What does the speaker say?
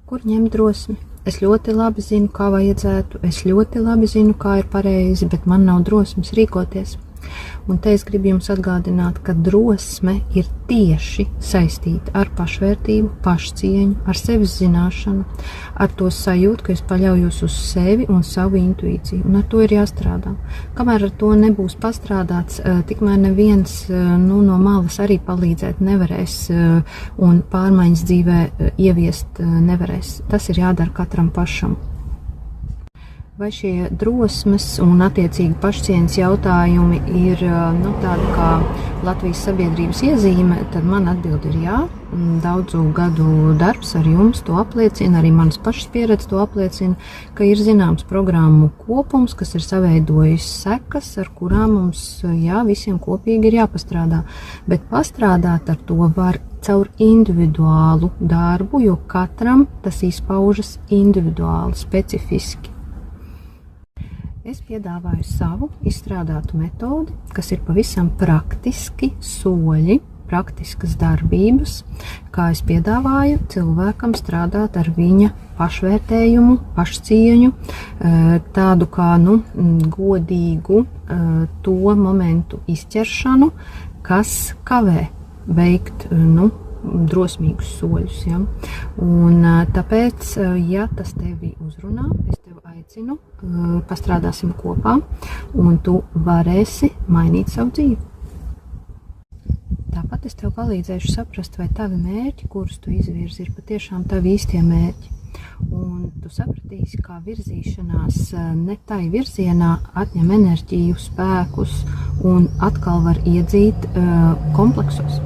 Kur ņemt drosmi? Es ļoti labi zinu, kā vajadzētu, es ļoti labi zinu, kā ir pareizi, bet man nav drosmes rīkoties. Un te es gribu jums atgādināt, ka drosme ir tieši saistīta ar pašvērtību, pašcieņu, ar sevis zināšanu, ar to sajūtu, ka es paļaujos uz sevi un savu intuīciju, un ar to ir jāstrādā. Kamēr ar to nebūs pastrādāts, tikmēr neviens no malas arī palīdzēt nevarēs un pārmaiņas dzīvē ieviest nevarēs. Tas ir jādara katram pašam. Vai šie drosmes un attiecīgi pašcieņas jautājumi ir tāda kā Latvijas sabiedrības iezīme, tad man atbilde ir jā. Daudzu gadu darbs ar jums to apliecina, arī manas pašas pieredze to apliecina, ka ir zināms programmu kopums, kas ir saveidojis sekas, ar kurām mums visiem kopīgi ir jāpastrādā. Bet pastrādāt ar to var caur individuālu darbu, jo katram tas izpaužas individuāli, specifiski. Es piedāvāju savu izstrādātu metodi, kas ir pavisam praktiski soļi, praktiskas darbības, kā es piedāvāju cilvēkam strādāt ar viņa pašvērtējumu, pašcieņu, tādu kā godīgu to momentu izķeršanu, kas kavē veikt drosmīgus soļus. Ja? Un tāpēc, ja tas tevi uzrunā, es tevi aicinu, pastrādāsim kopā, un tu varēsi mainīt savu dzīvi. Tāpat es tev palīdzēšu saprast, vai tavi mērķi, kurus tu izvirzi, ir patiešām tavi īstie mērķi. Un tu sapratīsi, kā virzīšanās ne tai virzienā atņem enerģiju, spēkus un atkal var iedzīt kompleksos.